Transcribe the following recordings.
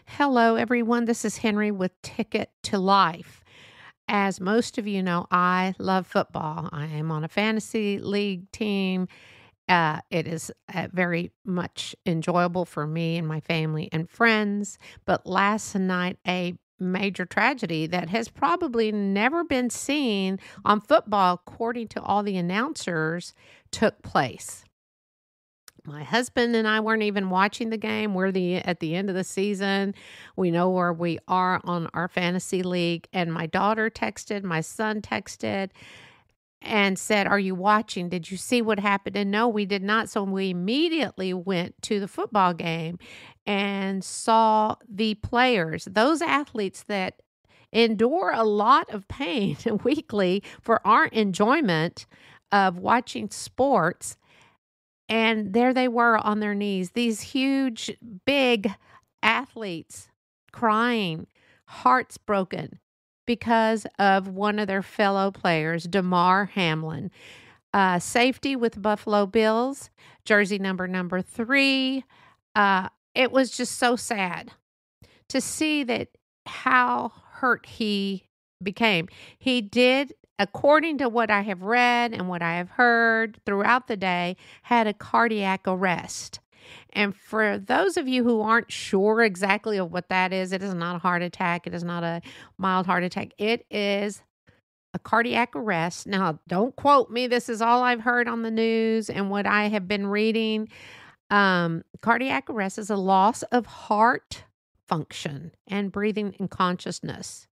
Hello, everyone. This is Henry with Ticket to Life. As most of you know, I love football. I am on a fantasy league team. It is very much enjoyable for me and my family and friends. But last night, a major tragedy that has probably never been seen on football, according to all the announcers, took place. My husband and I weren't even watching the game. We're at the end of the season. We know where we are on our fantasy league. And my daughter texted, my son texted and said, "Are you watching? Did you see what happened?" And no, we did not. So we immediately went to the football game and saw the players, those athletes that endure a lot of pain weekly for our enjoyment of watching sports. And there they were on their knees, these huge, big athletes crying, hearts broken because of one of their fellow players, Damar Hamlin. Safety with the Buffalo Bills, jersey number 3. It was just so sad to see that how hurt he became. He did, according to what I have read and what I have heard throughout the day, had a cardiac arrest. And for those of you who aren't sure exactly of what that is, it is not a heart attack. It is not a mild heart attack. It is a cardiac arrest. Now, don't quote me. This is all I've heard on the news and what I have been reading. Cardiac arrest is a loss of heart function and breathing and consciousness.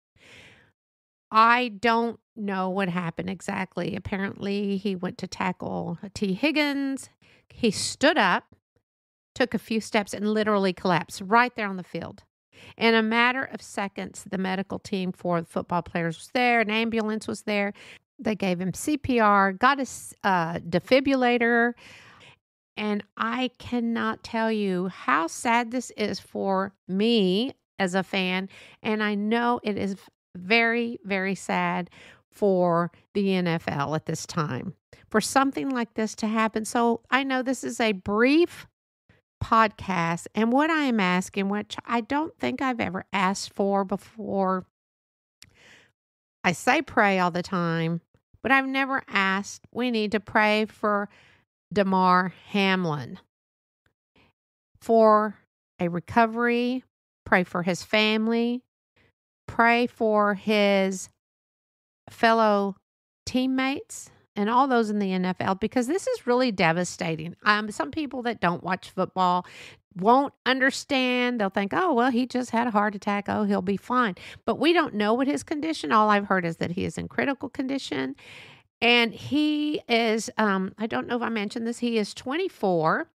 I don't know what happened exactly. Apparently, he went to tackle T. Higgins. He stood up, took a few steps, and literally collapsed right there on the field. In a matter of seconds, the medical team for the football players was there. An ambulance was there. They gave him CPR, got a defibrillator. And I cannot tell you how sad this is for me as a fan. And I know it is very, very sad for the NFL at this time for something like this to happen. So I know this is a brief podcast, and what I am asking, which I don't think I've ever asked for before, I say pray all the time, but I've never asked, we need to pray for Damar Hamlin for a recovery, pray for his family, pray for his fellow teammates and all those in the NFL, because this is really devastating. Some people that don't watch football won't understand. They'll think, oh, well, he just had a heart attack. Oh, he'll be fine. But we don't know what his condition. All I've heard is that he is in critical condition. And he is, I don't know if I mentioned this, he is 24.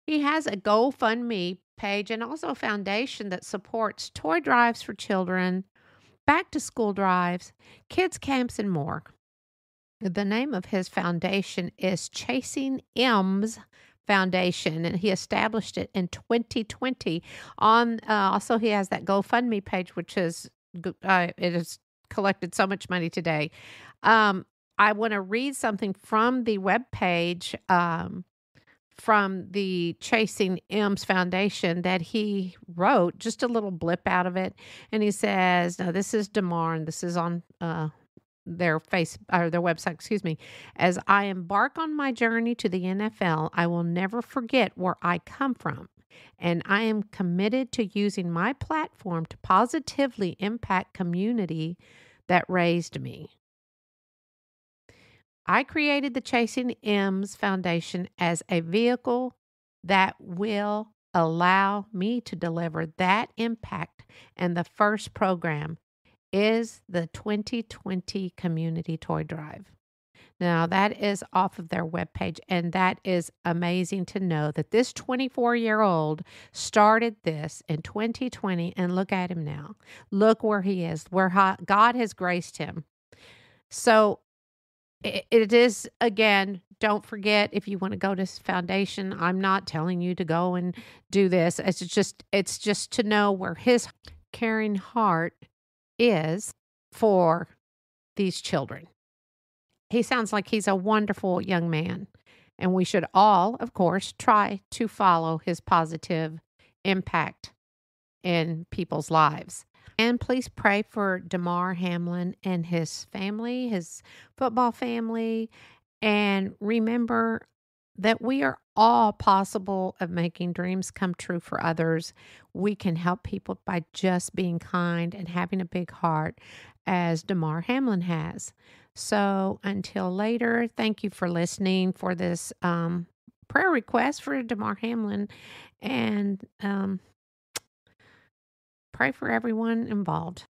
He has a GoFundMe page and also a foundation that supports toy drives for children, back to school drives, kids camps, and more. The name of his foundation is Chasing M's Foundation, and he established it in 2020. Also, he has that GoFundMe page, which is it has collected so much money today. I want to read something from the webpage from the Chasing M's Foundation that he wrote, just a little blip out of it. And he says, "No, this is Damar, and this is on their website, As I embark on my journey to the NFL, I will never forget where I come from, and I am committed to using my platform to positively impact community that raised me. I created the Chasing M's Foundation as a vehicle that will allow me to deliver that impact, and the first program is the 2020 Community Toy Drive." Now, that is off of their webpage, and that is amazing to know that this 24-year-old started this in 2020, and look at him now. Look where he is, where God has graced him. So it is, again, don't forget, if you want to go to this foundation, I'm not telling you to go and do this. It's just to know where his caring heart is for these children. He sounds like he's a wonderful young man, and we should all, of course, try to follow his positive impact in people's lives. And please pray for Damar Hamlin and his family, his football family. And remember that we are all possible of making dreams come true for others. We can help people by just being kind and having a big heart, as Damar Hamlin has. So until later, thank you for listening for this prayer request for Damar Hamlin. And pray for everyone involved.